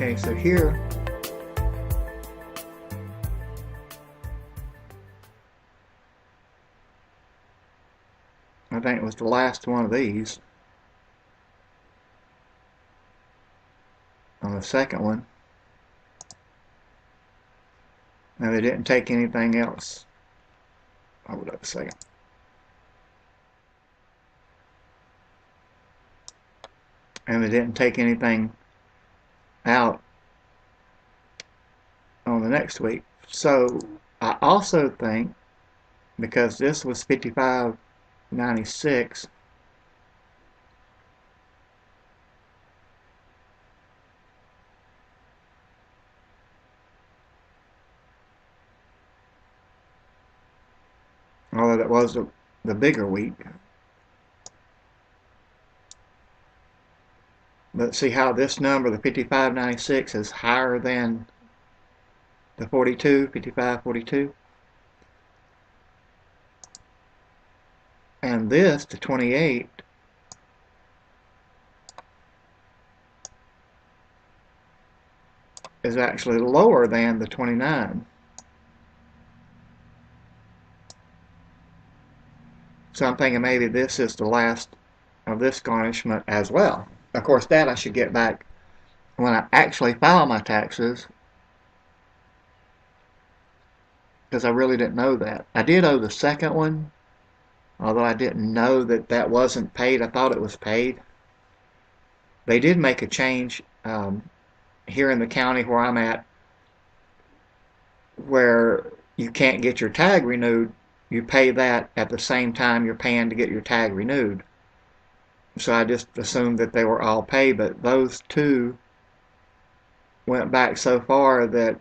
Okay, so here I think it was the last one of these. On the second one. Now they didn't take anything else. Hold up a second. And they didn't take anything out on the next week. So I also think, because this was $55.96, although that was the bigger week. But see how this number, the 55.96, is higher than the 42, 55.42. And this, the 28, is actually lower than the 29. So I'm thinking maybe this is the last of this garnishment as well. Of course, that I should get back when I actually file my taxes, because I really didn't know that. I did owe the second one, although I didn't know that that wasn't paid. I thought it was paid. They did make a change here in the county where I'm at, where you can't get your tag renewed. You pay that at the same time you're paying to get your tag renewed. So I just assumed that they were all paid, but those two went back so far that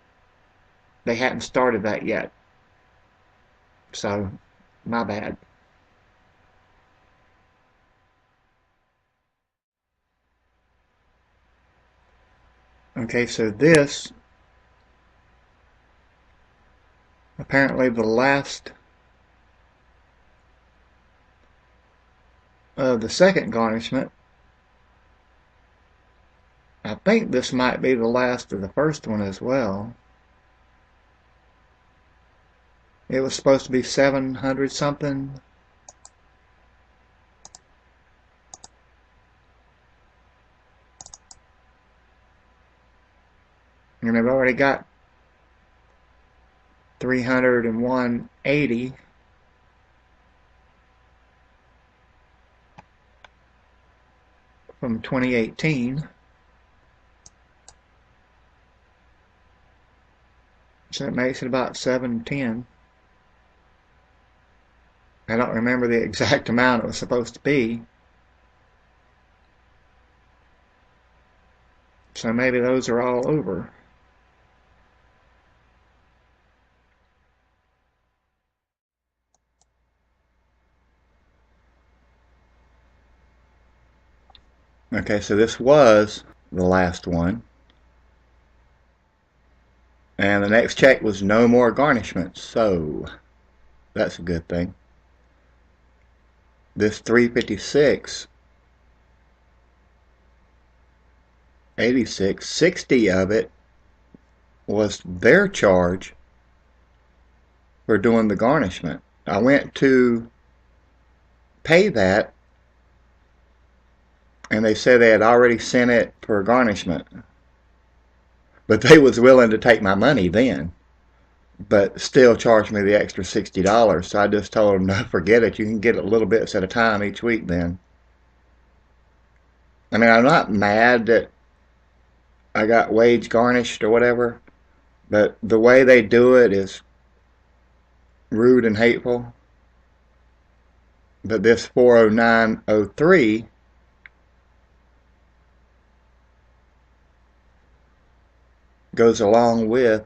they hadn't started that yet. So, my bad. Okay, so this, apparently the last of the second garnishment. I think this might be the last of the first one as well. It was supposed to be 700 something. And I've already got 301.80. From 2018. So it makes it about 710. I don't remember the exact amount it was supposed to be. So maybe those are all over. Okay, so this was the last one. And the next check was no more garnishments, so that's a good thing. This 356.86, 60 of it was their charge for doing the garnishment. I went to pay that, and they said they had already sent it for garnishment. But they was willing to take my money then, but still charged me the extra $60. So I just told them, no, forget it. You can get it little bits at a time each week then. I mean, I'm not mad that I got wage garnished or whatever, but the way they do it is rude and hateful. But this 409.03 goes along with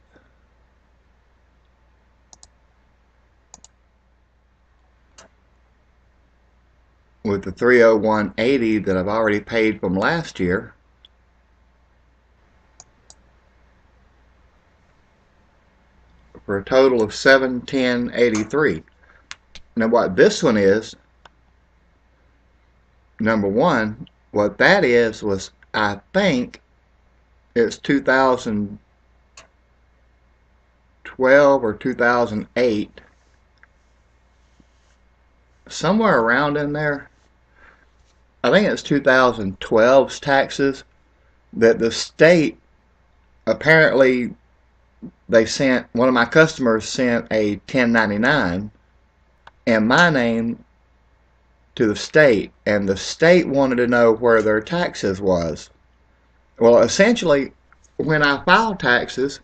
the 301.80 that I've already paid from last year. For a total of $710.83. Now what this one is, number one, what that is was, I think, it's 2012 or 2008, somewhere around in there. I think it's 2012's taxes that the state, apparently they sent, one of my customers sent a 1099 in my name to the state, and the state wanted to know where their taxes was. Well, essentially, when I filed taxes,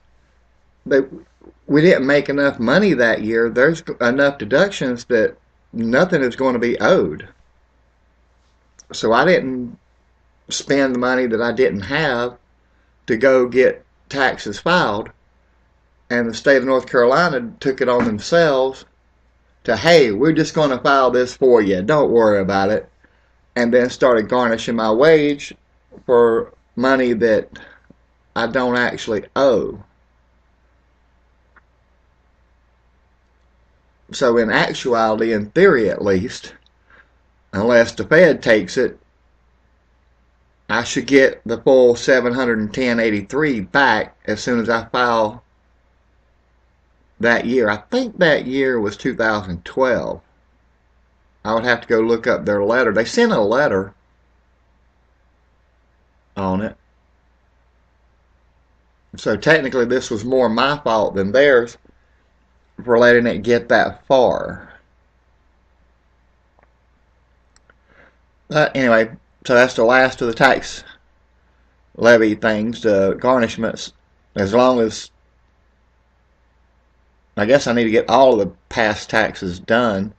we didn't make enough money that year. There's enough deductions that nothing is going to be owed. So I didn't spend the money that I didn't have to go get taxes filed. And the state of North Carolina took it on themselves to, hey, we're just going to file this for you, don't worry about it, and then started garnishing my wage for money that I don't actually owe. So in actuality, in theory at least, unless the Fed takes it, I should get the full $710.83 back as soon as I file that year. I think that year was 2012. I would have to go look up their letter. They sent a letter on it. So technically this was more my fault than theirs for letting it get that far. But anyway, so that's the last of the tax levy things, the garnishments. As long as, I guess I need to get all of the past taxes done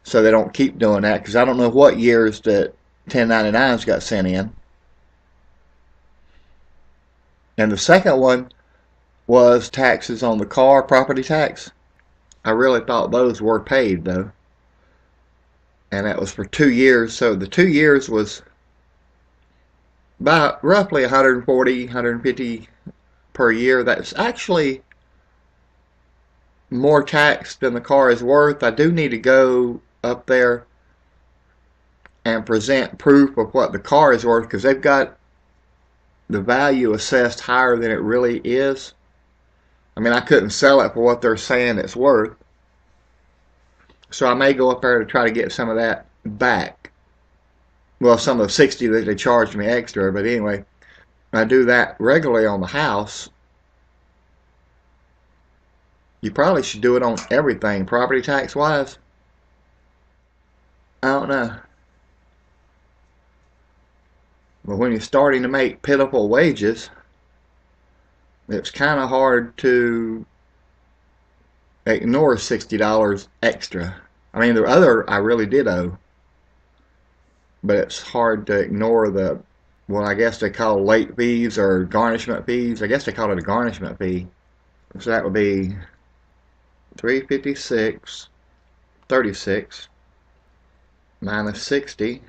so they don't keep doing that, because I don't know what years that 1099s got sent in. And the second one was taxes on the car, property tax. I really thought those were paid though. And that was for 2 years. So the 2 years was about roughly 140, 150 per year. That's actually more tax than the car is worth. I do need to go up there and present proof of what the car is worth, because they've got the value assessed higher than it really is. I mean, I couldn't sell it for what they're saying it's worth. So I may go up there to try to get some of that back. Well, some of the 60 that they charged me extra, but anyway, I do that regularly on the house. You probably should do it on everything, property tax wise. I don't know. But when you're starting to make pitiful wages, it's kind of hard to ignore $60 extra. I mean, the other I really did owe, but it's hard to ignore the, well, I guess they call late fees or garnishment fees. I guess they call it a garnishment fee. So that would be $356.36 minus 60.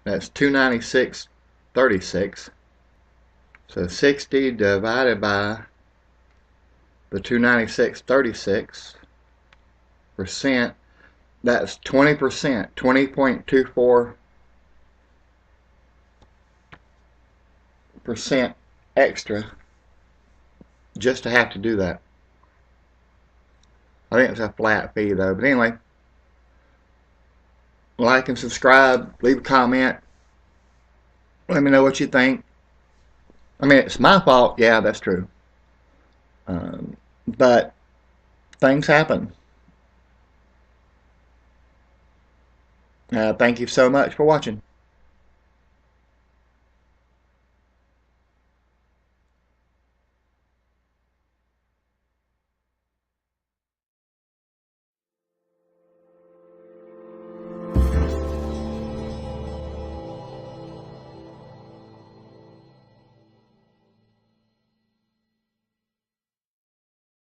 That's $296.36. So 60 divided by the 296.36 percent, that's 20%, 20.24% extra just to have to do that. I think it's a flat fee though. But anyway, like and subscribe, leave a comment, let me know what you think. I mean, it's my fault, yeah, that's true. But things happen. Thank you so much for watching.